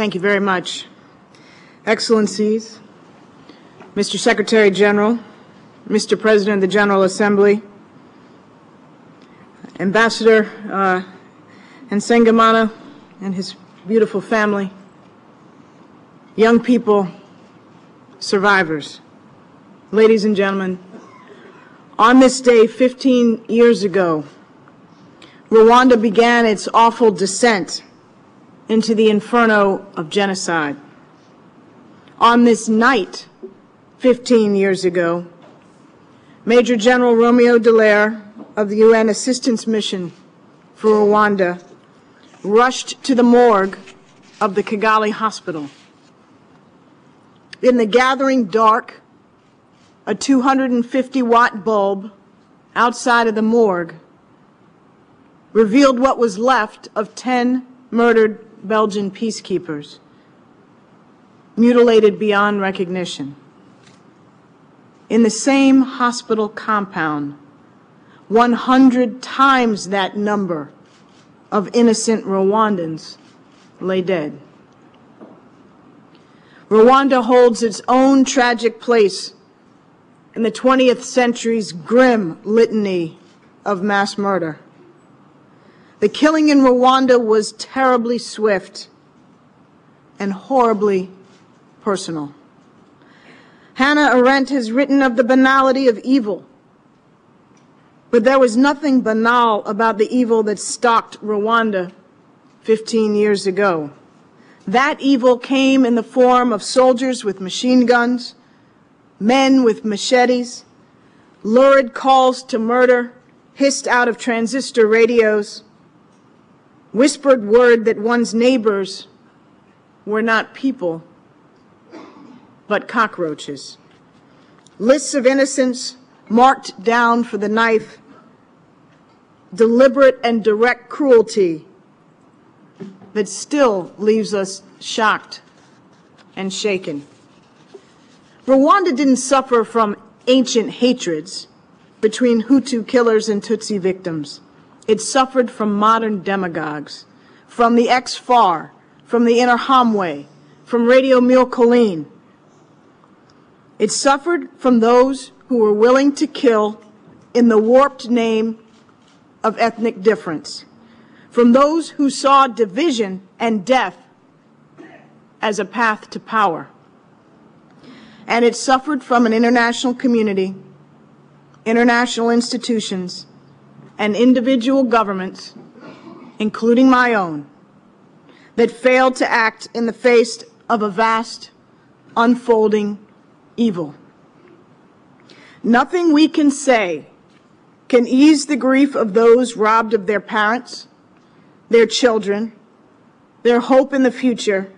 Thank you very much. Excellencies, Mr. Secretary General, Mr. President of the General Assembly, Ambassador Nsengamana and his beautiful family, young people, survivors, ladies and gentlemen, on this day 15 years ago, Rwanda began its awful descent into the inferno of genocide. On this night, 15 years ago, Major General Romeo Dallaire of the UN Assistance Mission for Rwanda rushed to the morgue of the Kigali hospital. In the gathering dark, a 250-watt bulb outside of the morgue revealed what was left of 10 murdered Belgian peacekeepers, mutilated beyond recognition. In the same hospital compound, 100 times that number of innocent Rwandans lay dead. Rwanda holds its own tragic place in the 20th century's grim litany of mass murder. The killing in Rwanda was terribly swift and horribly personal. Hannah Arendt has written of the banality of evil, but there was nothing banal about the evil that stalked Rwanda 15 years ago. That evil came in the form of soldiers with machine guns, men with machetes, lurid calls to murder hissed out of transistor radios, whispered word that one's neighbors were not people, but cockroaches. Lists of innocents marked down for the knife, deliberate and direct cruelty that still leaves us shocked and shaken. Rwanda didn't suffer from ancient hatreds between Hutu killers and Tutsi victims. It suffered from modern demagogues, from the ex-FAR, from the Interahamwe, from Radio Mille Collines. It suffered from those who were willing to kill in the warped name of ethnic difference, from those who saw division and death as a path to power. And it suffered from an international community, international institutions, and individual governments, including my own, that failed to act in the face of a vast, unfolding evil. Nothing we can say can ease the grief of those robbed of their parents, their children, their hope in the future,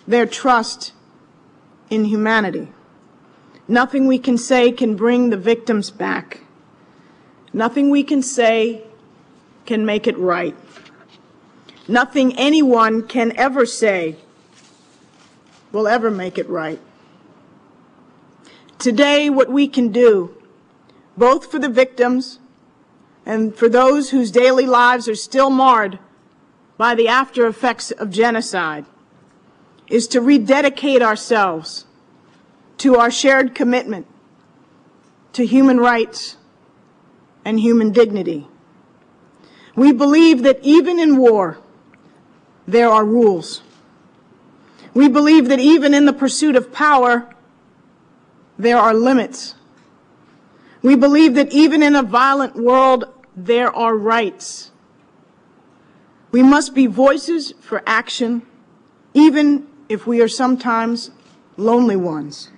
their trust in humanity. Nothing we can say can bring the victims back. Nothing we can say can make it right. Nothing anyone can ever say will ever make it right. Today, what we can do, both for the victims and for those whose daily lives are still marred by the after effects of genocide, is to rededicate ourselves to our shared commitment to human rights and human dignity. We believe that even in war, there are rules. We believe that even in the pursuit of power, there are limits. We believe that even in a violent world, there are rights. We must be voices for action, even if we are sometimes lonely ones.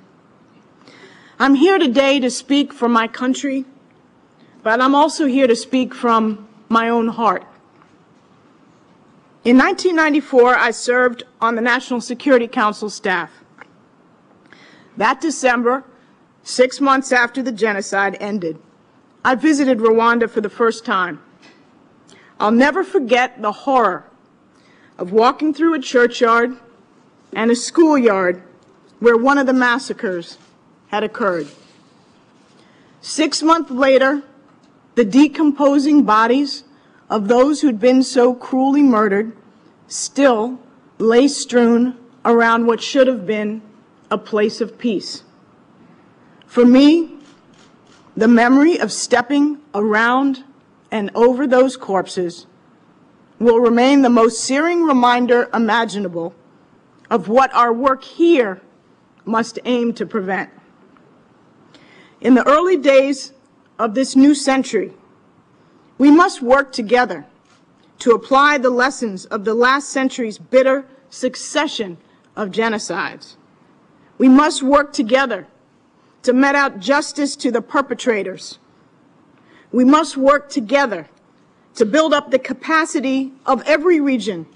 I'm here today to speak for my country, but I'm also here to speak from my own heart. In 1994, I served on the National Security Council staff. That December, 6 months after the genocide ended, I visited Rwanda for the first time. I'll never forget the horror of walking through a churchyard and a schoolyard where one of the massacres had occurred. 6 months later, the decomposing bodies of those who'd been so cruelly murdered still lay strewn around what should have been a place of peace. For me, the memory of stepping around and over those corpses will remain the most searing reminder imaginable of what our work here must aim to prevent. In the early days of this new century, we must work together to apply the lessons of the last century's bitter succession of genocides. We must work together to mete out justice to the perpetrators. We must work together to build up the capacity of every region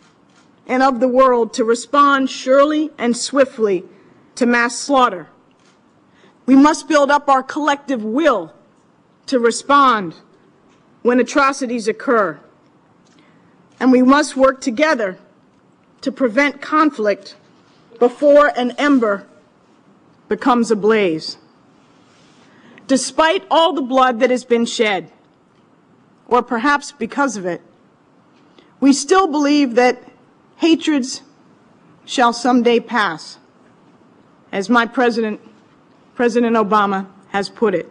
and of the world to respond surely and swiftly to mass slaughter. We must build up our collective will to respond when atrocities occur. And we must work together to prevent conflict before an ember becomes a blaze. Despite all the blood that has been shed, or perhaps because of it, we still believe that hatreds shall someday pass, as my President Obama has put it.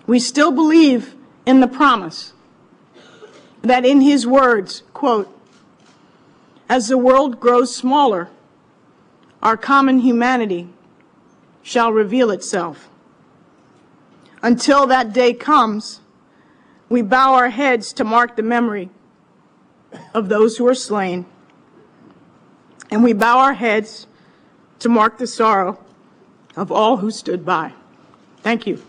We still believe in the promise that in his words, quote, "As the world grows smaller, our common humanity shall reveal itself." Until that day comes, we bow our heads to mark the memory of those who are slain, and we bow our heads to mark the sorrow of all who stood by. Thank you.